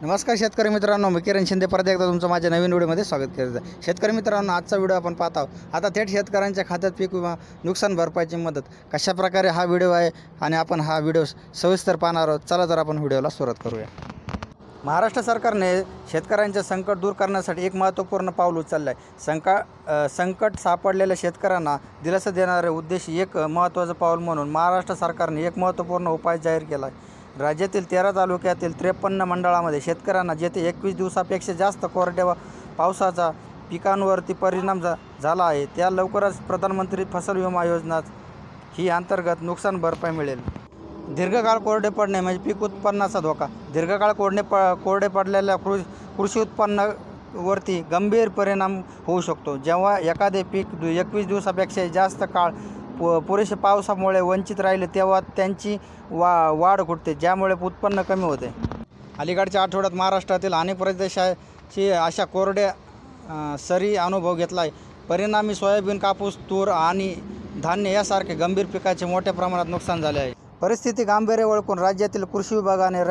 नमस्कार शेतकरी मित्रांनो, मी किरण शिंदे परत एकदा तुमचं माझ्या नवीन व्हिडिओमध्ये स्वागत करत आहे। शेतकरी मित्रांनो, आजचा व्हिडिओ आपण पाहत आहोत आता थेट शेतकऱ्यांच्या खात्यात पीक विमा नुकसान भरपाईची मदत कशा प्रकारे हा व्हिडिओ आहे आणि आपण हा व्हिडिओ सविस्तर पाहणार आहोत। चला तर आपण व्हिडिओला सुरुवात करूया। महाराष्ट्र सरकारने शेतकऱ्यांचे संकट दूर करण्यासाठी एक महत्त्वपूर्ण पाऊल उचलले आहे। संकट सापडलेल्या शेतकऱ्यांना दिलासा देणारे उद्देशी एक महत्त्वाचं पाऊल म्हणून महाराष्ट्र सरकारने एक महत्त्वपूर्ण उपाय जाहीर केला आहे। राज्यातील 13 तालुक्यातील 53 मंडळामध्ये शेतकऱ्यांना जेथे 21 दिवसापेक्षा जास्त कोरड्या पावसाचा पिकांवरती परिणाम झाला आहे त्या लवकरच प्रधानमंत्री फसल विमा योजना ही अंतर्गत नुकसान भरपाई मिळेल। दीर्घकाळ कोरडे पडणे म्हणजे पीक उत्पन्नाचा धोका। दीर्घकाळ कोरडे पडलेल्या कृषी उत्पन्नावरती गंभीर परिणाम होऊ शकतो। जेव्हा एखादे पीक 21 दिवसापेक्षा जास्त काळ पुरेशा पावसामुळे वंचित राहिले तेव्हा त्यांची वाढ घटते, ज्यामुळे उत्पन्न कमी होते। अलीकडच्या आठवड्यात महाराष्ट्रातील अनेक प्रदेशाची अशा कोरड्या सरी अनुभव घेतला आहे। परिणामी सोयाबीन, कापूस, तूर आणि धान्य यासारखे गंभीर पिकाचे मोठ्या प्रमाणात नुकसान झाले आहे। परिस्थिती गांभीर्य ओळखून राज्यातील कृषी विभागाने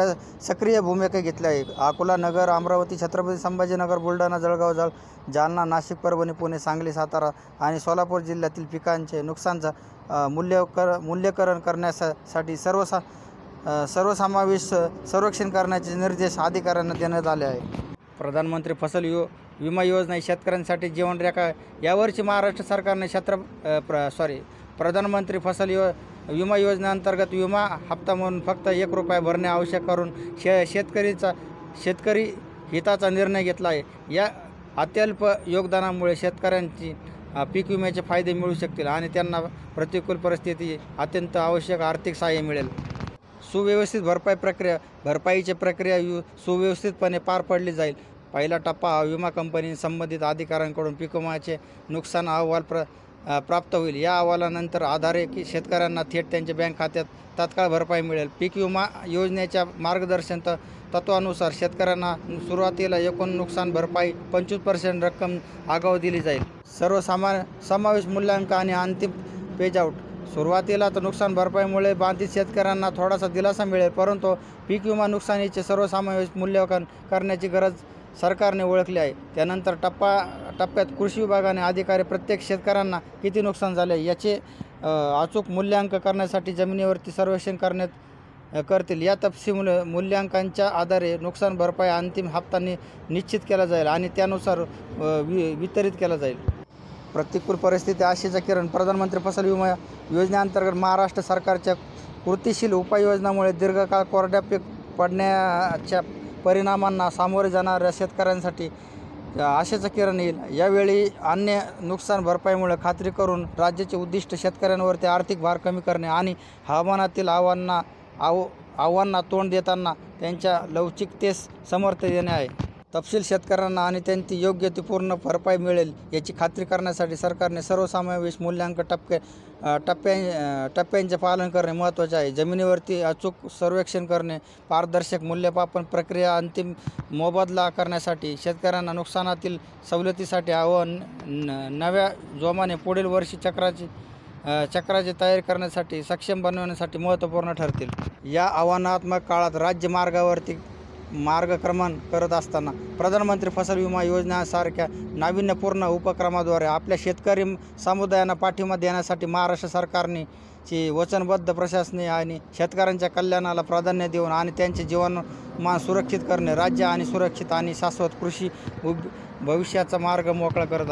सक्रिय भूमिका घेतली आहे। अकोला, नगर, अमरावती, छत्रपती संभाजीनगर, बुलढाणा, जळगाव, जालना, नाशिक, परभणी, पुणे, सांगली, सातारा आणि सोलापूर जिल्ह्यातील पिकांचे नुकसानचा मूल्यांकन करण्यासाठी सर्वसमावेश सर्वेक्षण करण्याचे निर्देश अधिकाऱ्यांना देण्यात आले आहे। प्रधानमंत्री फसल विमा योजना ही शेतकऱ्यांसाठी जीवनरेखा। यावर्षी महाराष्ट्र सरकारने प्रधानमंत्री फसल विमा योजनेअंतर्गत विमा हप्ता म्हणून फक्त ₹1 भरणे आवश्यक करून शेतकरी हिताचा निर्णय घेतला आहे। या अत्यल्प योगदानामुळे शेतकऱ्यांची पीक विम्याचे फायदे मिळू शकतील आणि त्यांना प्रतिकूल परिस्थिती अत्यंत आवश्यक आर्थिक सहाय्य मिळेल। सुव्यवस्थित भरपाईची प्रक्रिया सुव्यवस्थितपणे पार पडली जाईल। पहिला टप्पा हा विमा कंपनी संबंधित अधिकाऱ्यांकडून पीक विम्याचे नुकसान अहवाल प्राप्त होईल। या अहवालानंतर आधारे की शेतकऱ्यांना थेट त्यांच्या बँक खात्यात तात्काळ भरपाई मिळेल। पीक विमा योजनेच्या मार्गदर्शन तत्वानुसार शेतकऱ्यांना सुरुवातीला एकूण नुकसान भरपाई 25% रक्कम आगाऊ दिली जाईल। समावेश मूल्यांकन आणि अंतिम पेजआउट। सुरुवातीला तर नुकसान भरपाईमुळे बाधित शेतकऱ्यांना थोडासा दिलासा मिळेल, परंतु पीक विमा नुकसानीचे सर्वसमावेश मूल्यांकन करण्याची गरज सरकारने ओळखली आहे। त्यानंतर टप्प्यात कृषी विभागाने अधिकारी प्रत्येक शेतकऱ्यांना किती नुकसान झाले याचे अचूक मूल्यांकन करण्यासाठी जमिनीवरती सर्वेक्षण करतील। या तपशील मूल्यांकनाच्या आधारे नुकसान भरपाई अंतिम हप्ता निश्चित केला जाईल आणि त्यानुसार वितरित केला जाईल। प्रतिकूल परिस्थिती आशेचा किरण। प्रधानमंत्री फसल विमा योजनेअंतर्गत महाराष्ट्र सरकारच्या कृतीशील उपाययोजनामुळे दीर्घकाळ कोरड्या पीक पडण्याच्या परिणामांना सामोरे जाणाऱ्या शेतकऱ्यांसाठी आशेचं किरण येईल। यावेळी अन्य नुकसान भरपाईमुळे खात्री करून राज्याचे उद्दिष्ट शेतकऱ्यांवरती आर्थिक भार कमी करणे आणि हवामानातील आव्हानांना तोंड देताना त्यांच्या लवचिकतेस समर्थन देणे आहे। तपशील शेतकऱ्यांना आणि त्यांची योग्य ती पूर्ण भरपाई मिळेल याची खात्री करण्यासाठी सरकारने सर्वसमावेश मूल्यांकन टप्प्यांचे पालन करणे महत्त्वाचे आहे। जमिनीवरती अचूक सर्वेक्षण करणे, पारदर्शक मूल्यमापन प्रक्रिया, अंतिम मोबदला करण्यासाठी शेतकऱ्यांना नुकसानातील सवलतीसाठी नव्या जोमाने पुढील वर्षी चक्राची तयारी करण्यासाठी सक्षम बनवण्यासाठी महत्त्वपूर्ण ठरतील। या आव्हानात्मक काळात राज्य मार्गक्रमण करत असताना प्रधानमंत्री फसल विमा योजनेसारख्या नाविन्यपूर्ण उपक्रमाद्वारे आपल्या शेतकरी समुदायांना पाठिंबा देण्यासाठी महाराष्ट्र सरकारने वचनबद्ध प्रशासने आणि शेतकऱ्यांच्या कल्याणाला प्राधान्य देऊन आणि त्यांचे जीवनमान सुरक्षित करणे राज्य आणि सुरक्षित आणि शाश्वत कृषी भविष्याचा मार्ग मोकळा करत